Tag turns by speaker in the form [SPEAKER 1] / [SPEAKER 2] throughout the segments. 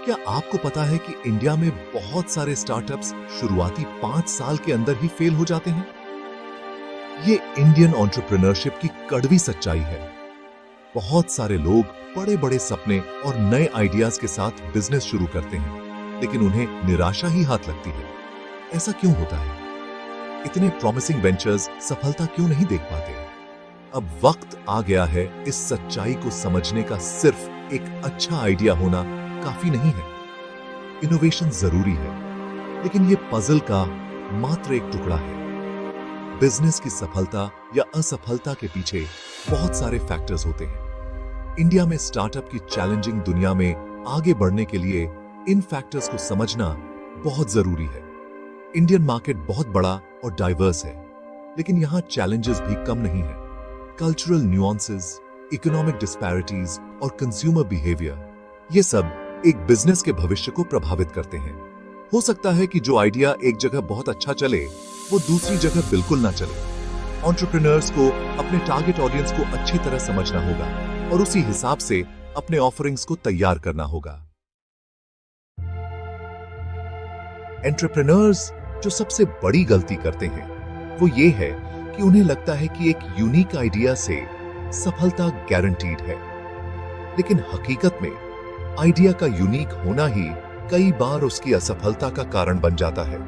[SPEAKER 1] क्या आपको पता है कि इंडिया में बहुत सारे स्टार्टअप्स शुरुआती 5 साल के अंदर ही फेल हो जाते हैं? ये इंडियन एंटरप्रेन्योरशिप की कड़वी सच्चाई है। बहुत सारे लोग बड़े बड़े सपने और नए आइडियाज के साथ बिजनेस शुरू करते हैं, लेकिन उन्हें निराशा ही हाथ लगती है। ऐसा क्यों होता है? इतने प्रॉमिसिंग वेंचर्स सफलता क्यों नहीं देख पाते? अब वक्त आ गया है इस सच्चाई को समझने का। सिर्फ एक अच्छा आइडिया होना काफी नहीं है। इनोवेशन जरूरी है, लेकिन ये पजल का मात्र एक टुकड़ा है। बिजनेस की सफलता या असफलता के पीछे बहुत सारे फैक्टर्स होते हैं। इंडिया में स्टार्टअप की चैलेंजिंग दुनिया में आगे बढ़ने के लिए इन फैक्टर्स को समझना बहुत जरूरी है। इंडियन मार्केट बहुत बड़ा और डाइवर्स है, लेकिन यहां चैलेंजेस भी कम नहीं है। कल्चरल न्यूएंसेस, इकोनॉमिक डिस्पैरिटीज और कंज्यूमर बिहेवियर, ये सब एक बिजनेस के भविष्य को प्रभावित करते हैं। हो सकता है कि जो आइडिया एक जगह बहुत अच्छा चले, वो दूसरी जगह बिल्कुल ना चले। एंटरप्रेन्योर्स को अपने टारगेट ऑडियंस को अच्छी तरह समझना होगा और उसी हिसाब से अपने ऑफरिंग्स को तैयार करना होगा। एंटरप्रेन्योर्स जो सबसे बड़ी गलती करते हैं, वो ये है कि उन्हें लगता है कि एक यूनिक आइडिया से सफलता गारंटीड है। लेकिन हकीकत में आइडिया का यूनिक होना ही कई बार उसकी असफलता का कारण बन जाता है,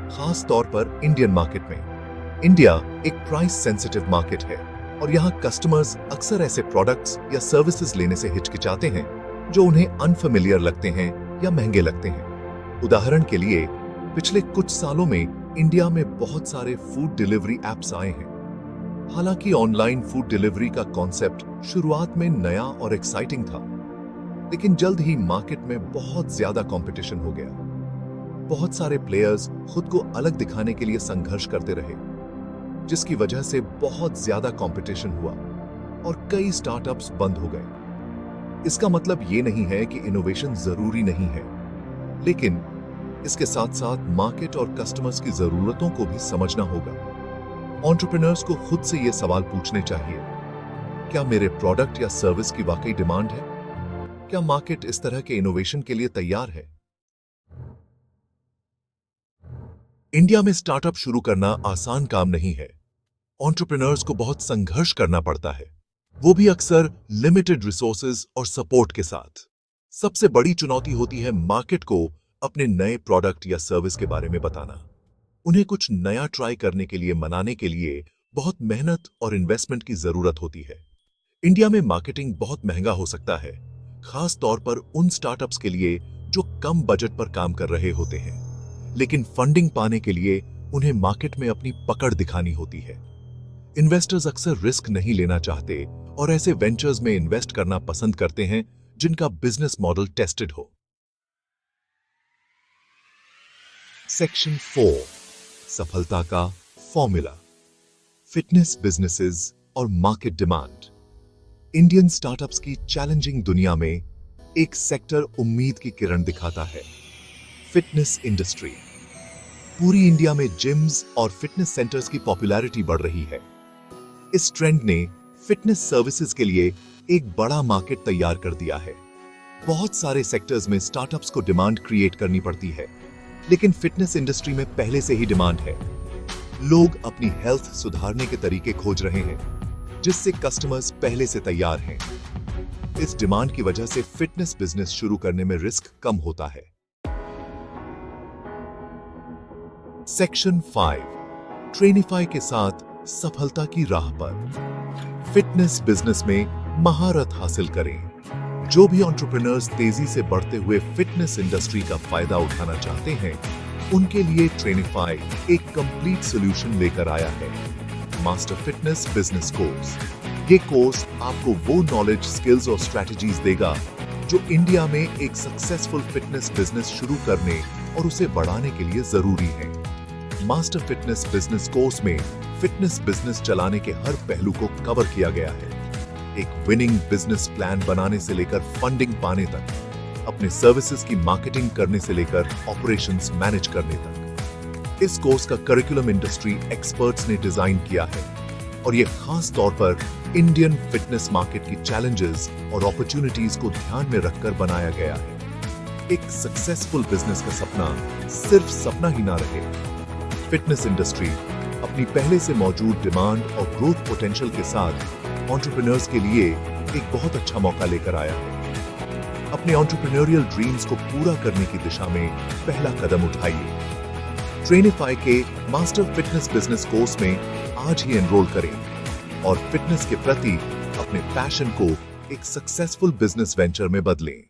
[SPEAKER 1] खास तौर पर इंडियन मार्केट में। इंडिया एक प्राइस सेंसिटिव मार्केट है और यहाँ कस्टमर्स अक्सर ऐसे प्रोडक्ट्स या सर्विसेज लेने से हिचकिचाते हैं जो उन्हें अनफेमिलियर लगते हैं या महंगे लगते हैं। उदाहरण के लिए, पिछले कुछ सालों में इंडिया में बहुत सारे फूड डिलीवरी एप्स आए हैं। हालांकि ऑनलाइन फूड डिलीवरी का कॉन्सेप्ट शुरुआत में नया और एक्साइटिंग था, लेकिन जल्द ही मार्केट में बहुत ज्यादा कंपटीशन हो गया। बहुत सारे प्लेयर्स खुद को अलग दिखाने के लिए संघर्ष करते रहे, जिसकी वजह से बहुत ज्यादा कंपटीशन हुआ और कई स्टार्टअप्स बंद हो गए। इसका मतलब ये नहीं है कि इनोवेशन जरूरी नहीं है, लेकिन इसके साथ साथ मार्केट और कस्टमर्स की जरूरतों को भी समझना होगा। एंटरप्रेन्योर्स को खुद से ये सवाल पूछने चाहिए, क्या मेरे प्रोडक्ट या सर्विस की वाकई डिमांड है? क्या मार्केट इस तरह के इनोवेशन के लिए तैयार है? इंडिया में स्टार्टअप शुरू करना आसान काम नहीं है। एंटरप्रेन्योर्स को बहुत संघर्ष करना पड़ता है, वो भी अक्सर लिमिटेड रिसोर्सेज और सपोर्ट के साथ। सबसे बड़ी चुनौती होती है मार्केट को अपने नए प्रोडक्ट या सर्विस के बारे में बताना। उन्हें कुछ नया ट्राई करने के लिए मनाने के लिए बहुत मेहनत और इन्वेस्टमेंट की जरूरत होती है। इंडिया में मार्केटिंग बहुत महंगा हो सकता है, खास तौर पर उन स्टार्टअप्स के लिए जो कम बजट पर काम कर रहे होते हैं। लेकिन फंडिंग पाने के लिए उन्हें मार्केट में अपनी पकड़ दिखानी होती है। इन्वेस्टर्स अक्सर रिस्क नहीं लेना चाहते और ऐसे वेंचर्स में इन्वेस्ट करना पसंद करते हैं जिनका बिजनेस मॉडल टेस्टेड हो। सेक्शन 4, सफलता का फॉर्मूला, फिटनेस बिजनेसेस और मार्केट डिमांड। इंडियन स्टार्टअप्स की चैलेंजिंग दुनिया में एक सेक्टर उम्मीद की किरण दिखाता है, फिटनेस इंडस्ट्री। पूरी इंडिया में जिम्स और फिटनेस सेंटर्स की पॉपुलैरिटी बढ़ रही है। इस ट्रेंड ने फिटनेस सर्विसेज के लिए एक बड़ा मार्केट तैयार कर दिया है। बहुत सारे सेक्टर्स में स्टार्टअप्स को डिमांड क्रिएट करनी पड़ती है, लेकिन फिटनेस इंडस्ट्री में पहले से ही डिमांड है। लोग अपनी हेल्थ सुधारने के तरीके खोज रहे हैं, जिससे कस्टमर्स पहले से तैयार हैं। इस डिमांड की वजह से फिटनेस बिजनेस शुरू करने में रिस्क कम होता है। सेक्शन 5, ट्रेनिफाई के साथ सफलता की राह पर। फिटनेस बिजनेस में महारत हासिल करें। जो भी एंटरप्रेन्योर्स तेजी से बढ़ते हुए फिटनेस इंडस्ट्री का फायदा उठाना चाहते हैं, उनके लिए ट्रेनिफाई एक कंप्लीट सॉल्यूशन लेकर आया है, मास्टर फिटनेस बिजनेस कोर्स। ये कोर्स आपको वो नॉलेज, स्किल्स और स्ट्रेटजीज देगा जो इंडिया में एक सक्सेसफुल फिटनेस बिजनेस शुरू करने और उसे बढ़ाने के लिए जरूरी है। मास्टर फिटनेस बिजनेस कोर्स में फिटनेस बिजनेस चलाने के हर पहलू को कवर किया गया है। एक विनिंग बिजनेस प्लान बनाने से लेकर फंडिंग पाने तक, अपने सर्विसेज की मार्केटिंग करने से लेकर ऑपरेशंस मैनेज करने तक। इस कोर्स का करिकुलम इंडस्ट्री एक्सपर्ट्स ने डिजाइन किया है और यह खास तौर पर इंडियन फिटनेस मार्केट की चैलेंजेस और अपॉर्चुनिटीज को ध्यान में रखकर बनाया गया है। एक सक्सेसफुल बिजनेस का सपना सिर्फ सपना ही ना रहे। फिटनेस इंडस्ट्री अपनी पहले से मौजूद डिमांड और ग्रोथ पोटेंशियल के साथ एंटरप्रेन्योर्स के लिए एक बहुत अच्छा मौका लेकर आया है। अपने एंटरप्रेन्योरियल ड्रीम्स को पूरा करने की दिशा में पहला कदम उठाइए। ट्रेनिफाई के मास्टर फिटनेस बिजनेस कोर्स में आज ही एनरोल करें और फिटनेस के प्रति अपने पैशन को एक सक्सेसफुल बिजनेस वेंचर में बदलें।